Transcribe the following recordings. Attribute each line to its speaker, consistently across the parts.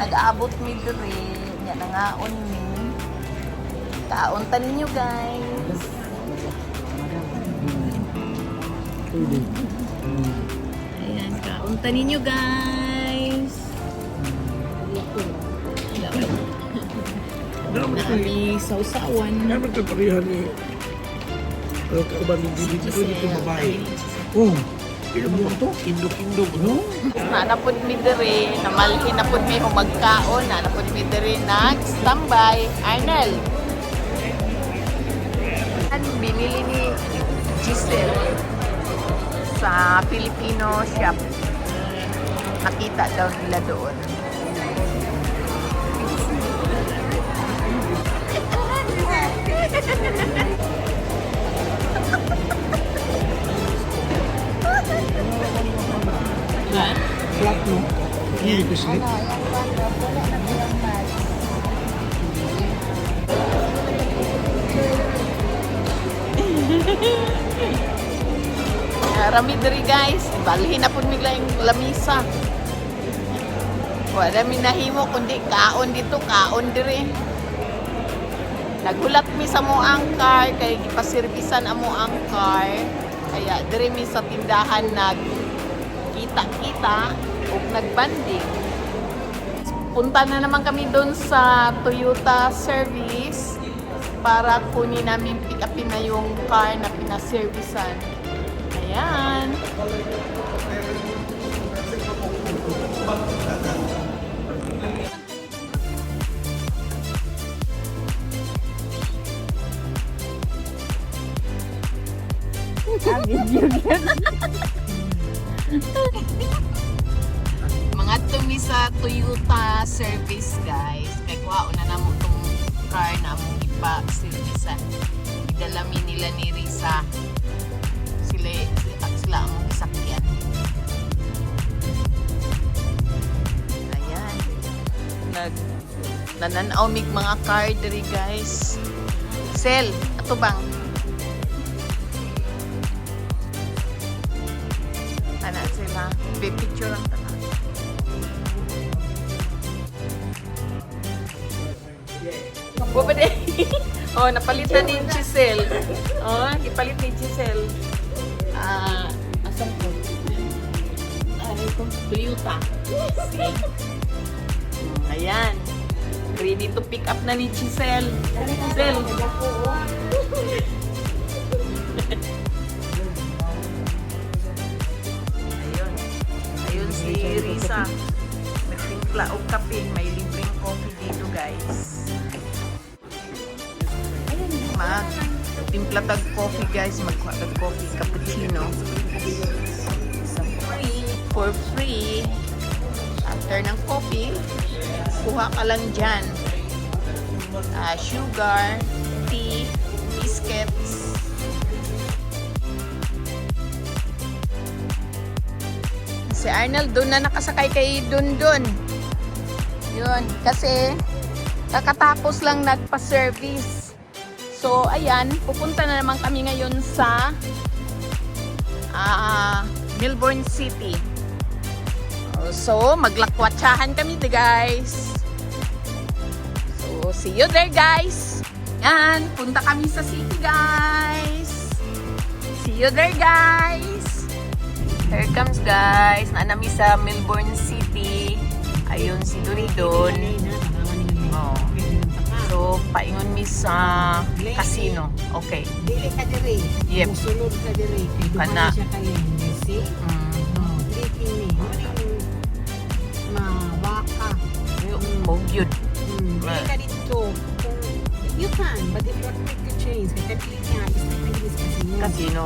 Speaker 1: nag-aabot mi diri. Nya nangaon mi. Kauntan ninyo guys. Ayan, kauntan ninyo guys. Marami sausawan.
Speaker 2: Kaya magkaparihan ni kauban ng dito dito babae. Oh, ilo mo ito? Indog-indog, no?
Speaker 1: Nanapod mi diri, namalhin napod mi humagkaon, nanapod mi diri nag-standby. Arnel. Binili ni Giselle sa Filipino shop. Nakita daw nila doon.
Speaker 2: Flat, no? Hindi ko slip.
Speaker 1: Rami diri guys, balhin na pud migla yung lamisa. Wala mi nahimo kundi kaon dito, kaon diri. Nagulat mi sa mo ang car kay gipaserbisan amo ang car. Kaya diri mi sa tindahan kita-kita ug nagbanding. Punta na naman kami doon sa Toyota service para kunin namin pick upin na yung car na pinaservisan. Ayan. Mga tumi sa Toyota service guys. Kay kuha na namo tong car na among ipa-servisan. Idalami nila ni Risa. Sila ang isakyan. Ayan. Nananaw mig mga car diri guys. Sel, ato bang? Ana sila. Picture lang ta. Bubade. Oh, napalitan ni Giselle. Oh, ipalit ni Giselle. Asan ko? Ito, Toyota. See? Ayan. Ready to pick up na ni Giselle. Giselle. Ayun. Ayun si Risa. Nagtimpla o kape. May libreng coffee dito guys. Timpla tag coffee guys, magkuha tag coffee cappuccino for free. After ng coffee, kuha ka lang dyan sugar, tea, biscuits. Si Arnold doon na nakasakay kay Dundun. Yun, kasi kakatapos lang nagpa-service. So, ayan, pupunta na naman kami ngayon sa Melbourne City. So, maglakwatsahan kami guys. So, see you there guys. Yan, punta kami sa city guys. See you there guys. Here comes guys. Naanami sa Melbourne City. Ayun si Doridon. Oh. So, paingon mi sa casino. Okay.
Speaker 3: Dili ka diri.
Speaker 1: Yep.
Speaker 3: Musulod ka diri.
Speaker 1: Kana.
Speaker 3: Siya kayo. See? Drinking me. Mawaka.
Speaker 1: Mogyud.
Speaker 3: Dili ka dito. You can, but if you're quick to change, kaya pili niya, isip na this casino.
Speaker 1: Casino.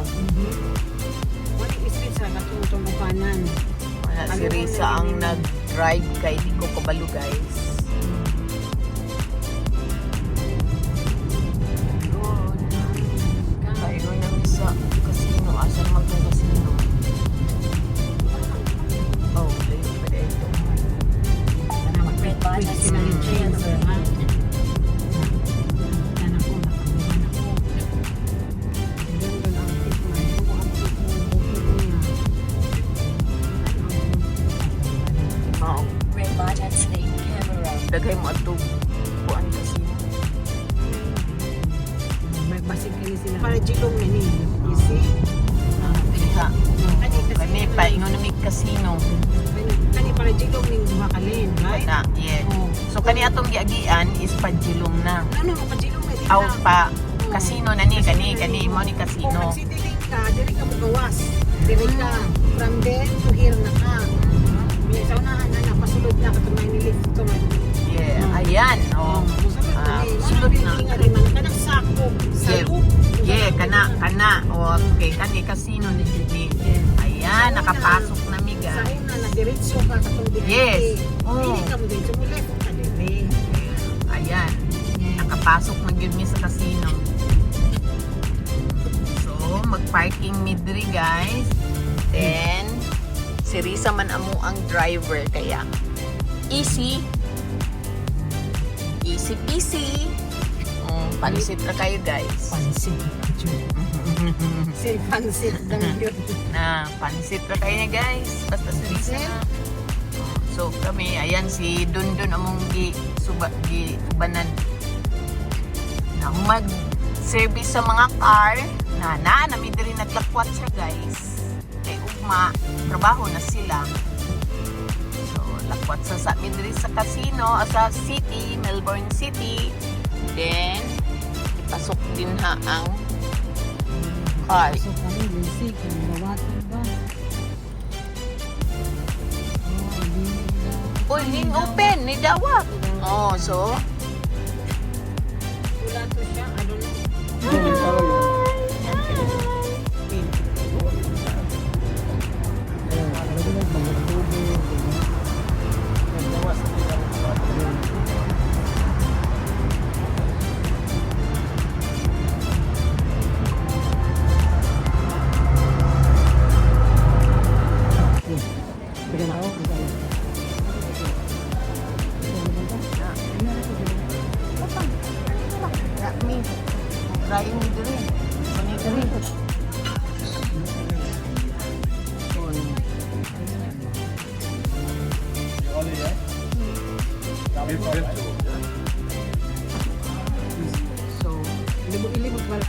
Speaker 3: Wala isip sa katutong kapanan.
Speaker 1: Wala si Risa ang nag-drive kay di ko kabalo guys. Paingon namin sa casino. Asan mag-casino? Oh, layo pa dito.
Speaker 3: Sana mag-quick sila yung change. Jilong na ni. You see?
Speaker 1: Diha.
Speaker 3: Kani
Speaker 1: Kani pa ingon mi casino.
Speaker 3: Kani para Jilong ning duha ka lane, right?
Speaker 1: Na, yeah.
Speaker 3: Oh.
Speaker 1: So kani atong giagian is Pajilong na.
Speaker 3: Ano pa Jilong na din.
Speaker 1: Aw pa casino na ni kani mo ni
Speaker 3: Kung
Speaker 1: casino.
Speaker 3: nagsidiling ka, dili ka magawas. Dili ka. From there to here na ka. May sa unahan na napasulod na katumay ni lift to man.
Speaker 1: Yeah, ayan. Oh.
Speaker 3: Sulod
Speaker 1: Sulod na.
Speaker 3: man kanang sako sa
Speaker 1: Yeah.
Speaker 3: loop.
Speaker 1: Yeah, kana. Okay, kani casino ni Judy. Ayan, nakapasok na mi
Speaker 3: Sa
Speaker 1: guys.
Speaker 3: una na diretso ka katong diretso.
Speaker 1: Yes. Oh.
Speaker 3: Dili ka mo diretso mo left ka dili.
Speaker 1: Ayan. Nakapasok na gyud mi sa casino. So, mag-parking mi diri guys. Then, si Risa man amo ang driver kaya easy. Easy peasy. Pansit na kayo guys.
Speaker 3: Pansit. Si pansit lang yun.
Speaker 1: Na, pansit na kayo niya guys. Basta si Risa na. So kami, ayan si Dundun among gibanan. Ang mag-service sa mga car, nami diri naglakwat siya guys. Kay ugma, trabaho na sila. So, lakwat sa midri sa casino, sa city, Melbourne City. Then, ipasok din ha ang car.
Speaker 3: So kami basic, nawatan ba?
Speaker 1: Uy, ning open, ni Dawa. Oh, so,
Speaker 3: Wala to siya, I don't know.
Speaker 1: ya, mi. Trying ni diri. So, ni diri. So,
Speaker 3: Ilibog wala.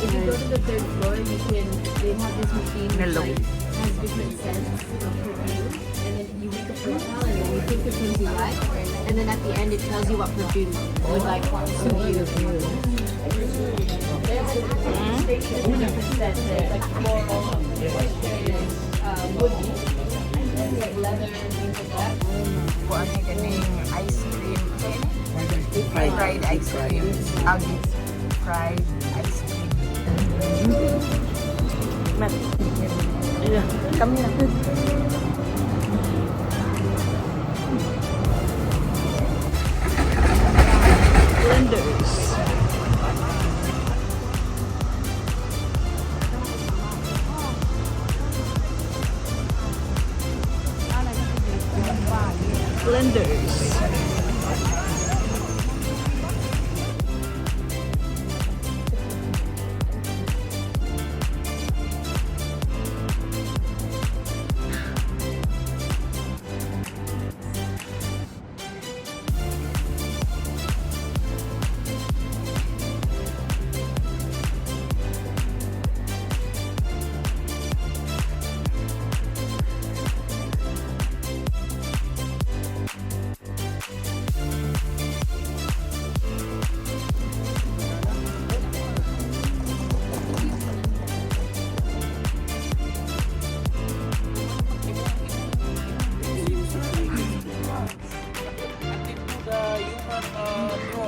Speaker 4: If you go to the third floor, they have this machine which
Speaker 1: Hello.
Speaker 4: like has different scents of perfume, and then you make a profile and then you pick the perfumes you like, and then at the end it tells you what perfume would like suit you. Like floral, woody, like leather and things like that.
Speaker 1: kuan ni kaning ice cream. Fried ice cream. Fried ice cream. Kami na. Blenders. Blenders.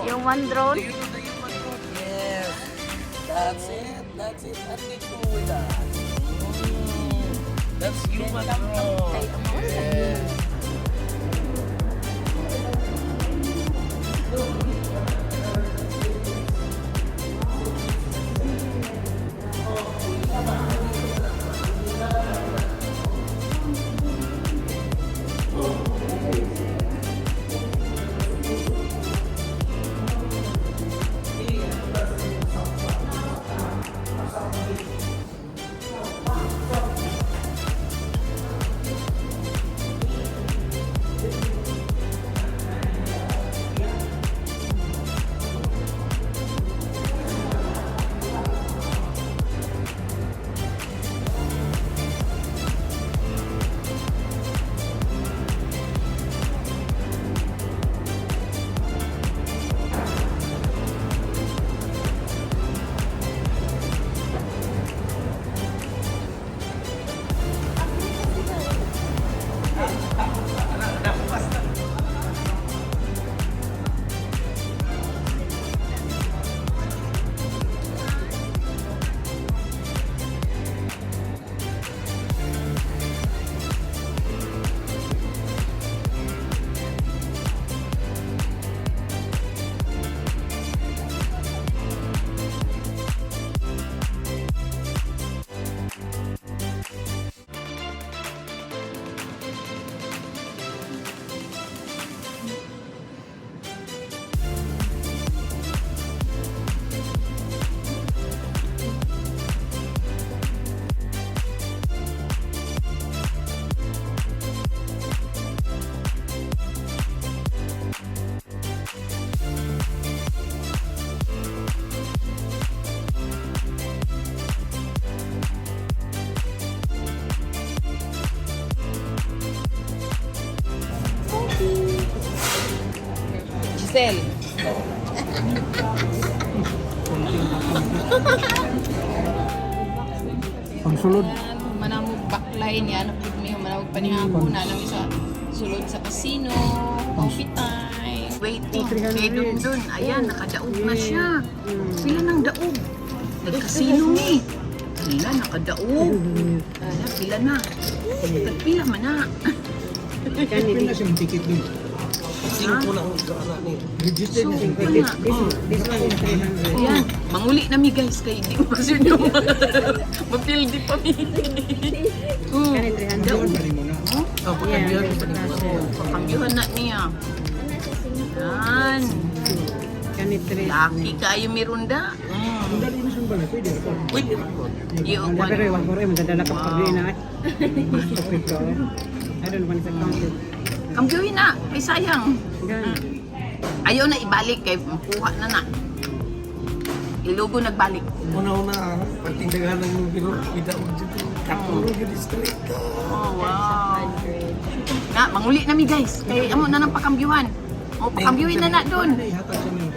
Speaker 1: Yung one drone?
Speaker 2: Yes. That's it. That's it. At least go with that. That's human drone. Yeah. Pangsulod.
Speaker 1: Manamog backline yan. May manamog panihapon na lang sa sulod sa casino. Coffee time. Waiting. Kay Dundun. Ayan, nakadaog na siya. Pila ng daog. Nag-casino ni. Pila, nakadaog. Pila na. Pila man na.
Speaker 2: Pwede na siyang ticket din. Singko na sa anak ni. Register na siyang ticket.
Speaker 3: This one is 300.
Speaker 1: Ayan, manguli na mi guys kay di pa sure nyo mapildi pa mi.
Speaker 3: Kani 300.
Speaker 2: Doon pa rin mo na.
Speaker 1: Oh, pagkambihan pagkambihan na niya. Yan.
Speaker 3: Kani 300.
Speaker 1: Laki kayo mirunda.
Speaker 2: Kung dali na siyang bala, pwede rin.
Speaker 1: Pwede rin po. Iyo,
Speaker 3: Pero iwan ko rin, magdadala ka pag na. Stupid ka. I don't want to count it.
Speaker 1: kambiyohin na. Ay sayang.
Speaker 3: Gan.
Speaker 1: Ayaw na ibalik kay puha na na. Ilugo nagbalik.
Speaker 2: Una-una, pagtindagahan ng biro, kita mo dito. Katulog yung district.
Speaker 1: Oh, wow. Na, manguli na mi guys. Kay amo na nang pakambyuhan. O, pakambyuhin na na doon.
Speaker 2: Hatag siya niyo.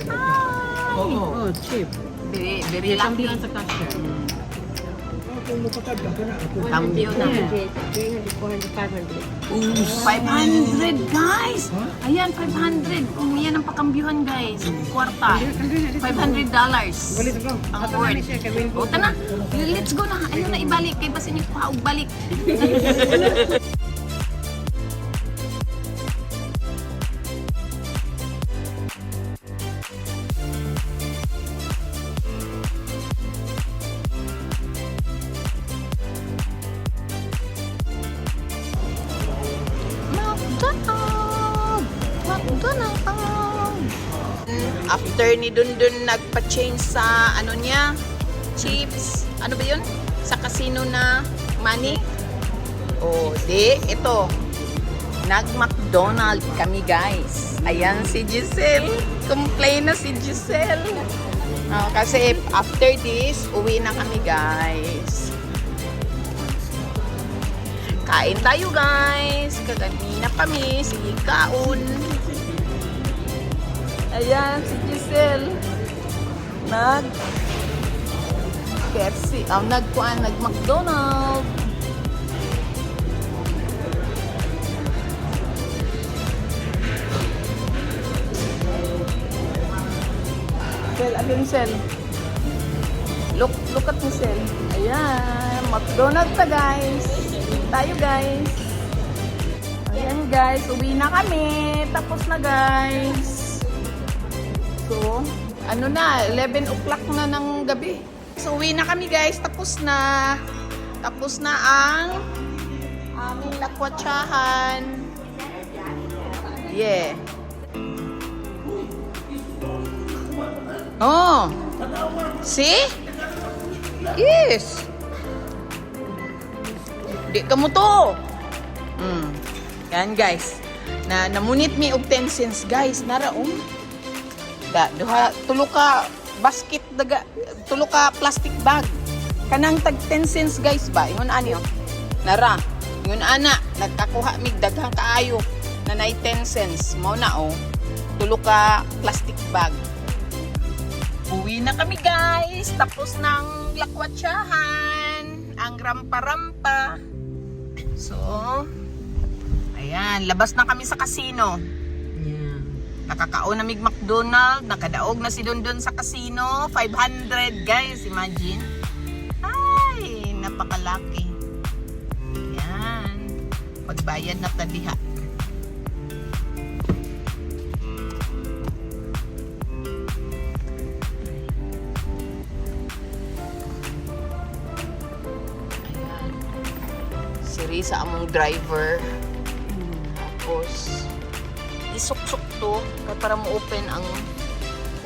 Speaker 2: Oo.
Speaker 3: Oh, cheap.
Speaker 1: Very lucky.
Speaker 3: Sa cashier.
Speaker 2: Kung mapatag ka na, ako.
Speaker 1: Cambio na.
Speaker 4: 300, 400, 500.
Speaker 1: 500 guys! Ayan, 500. Kung yan ang pakambyuhan guys. Kwarta. $500.
Speaker 3: Balit ko.
Speaker 1: Ang
Speaker 3: Ato
Speaker 1: word.
Speaker 3: na siya, kay Will.
Speaker 1: O, tana. Let's go na. Ayaw na ibalik. Kay basta niyo paog balik. After ni Dundun nagpa-change sa ano niya, chips, ano ba yun? Sa casino na money. O, ito. Nag-McDonald kami guys. Ayan si Giselle. Complain na si Giselle. Kasi after this, uwi na kami guys. Kain tayo guys. Kaganina kami. Sige, kaon. Ayan, si Giselle. KFC. Nag-McDonald. Sel, ano yung Sel? Look at mo, Sel. Ayan, McDonald ta guys. Tayo guys. Ayan guys, uwi na kami. Tapos na guys. So, ano na, 11 o'clock na ng gabi. So, uwi na kami guys. Tapos na ang aming lakwatsahan. Yeah. Oh. See? Yes. Di ka mo to. Yan guys. Namunit mi og 10 cents guys. Naraong. Tulo ka basket daga, tulo ka plastic bag. Kanang tag 10 cents guys ba? Ingon ani oh. Nara. Ingon ana, nagkakuha mig daghang kaayo na nay 10 cents. Mao na oh. Tulo ka plastic bag. Uwi na kami guys. Tapos ng lakwatsahan. Ang rampa-rampa. So, ayan, labas na kami sa casino. Nakakaon na mig McDonald, nakadaog na si Dundun sa casino, 500 guys, imagine. Ay, napakalaki. Yan. Pagbayad na tadiha. Ayan. Si Risa among driver. Tapos isuk-suk to para mo open ang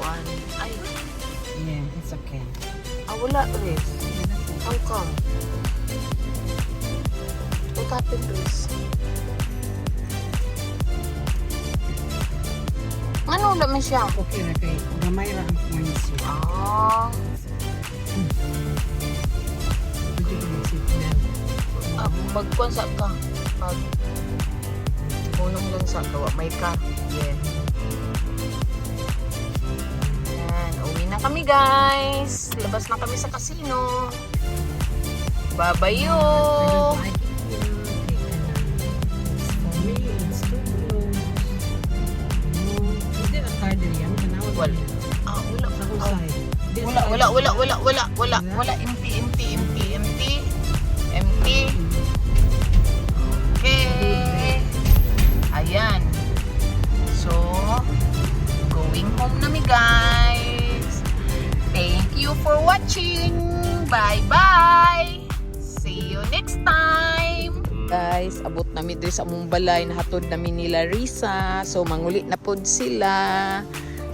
Speaker 1: one. Ay,
Speaker 3: Yeah, it's okay.
Speaker 1: wala Riz. How come? What happened, Riz? Ano naman siya?
Speaker 3: Okay na kay gamay ra ang points niya.
Speaker 1: Ah,
Speaker 3: Pwede ko mag-signal.
Speaker 1: magkuhan sa ka. Unang lang sa kawa. May car. Yeah. guys. Labas na kami sa casino. Babayo.
Speaker 3: I like it here. For me, it's too close. Is there a card area? Ano tanawag?
Speaker 1: Wala. Wala.
Speaker 3: Sa whole side. This
Speaker 1: Wala,
Speaker 3: side.
Speaker 1: wala. Empty. Okay. Ayan. So, going home na mi guys. Thank you for watching. Bye-bye. See you next time. Guys, abot na mi diri sa among balay, nahatod namin nila Risa. So, manguli na pod sila.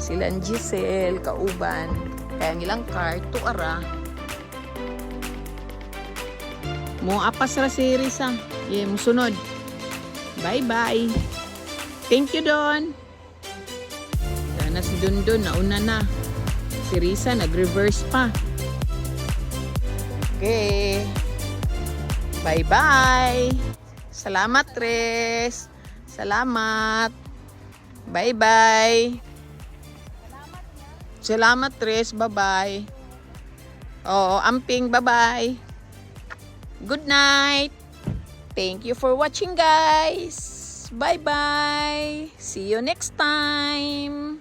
Speaker 1: Sila ang Giselle, kauban. Kaya nilang car, tuara. Mo apas ra si Risa. Mo sunod. Bye-bye. Thank you, Don. Sana si Dondon, nauna na. Si Risa, nag-reverse pa. Okay. Bye-bye. Salamat, Tres. Salamat. Bye-bye. Salamat, Tres. Bye-bye. Oo, amping. Bye-bye. Good night. Thank you for watching, guys. Bye-bye. See you next time.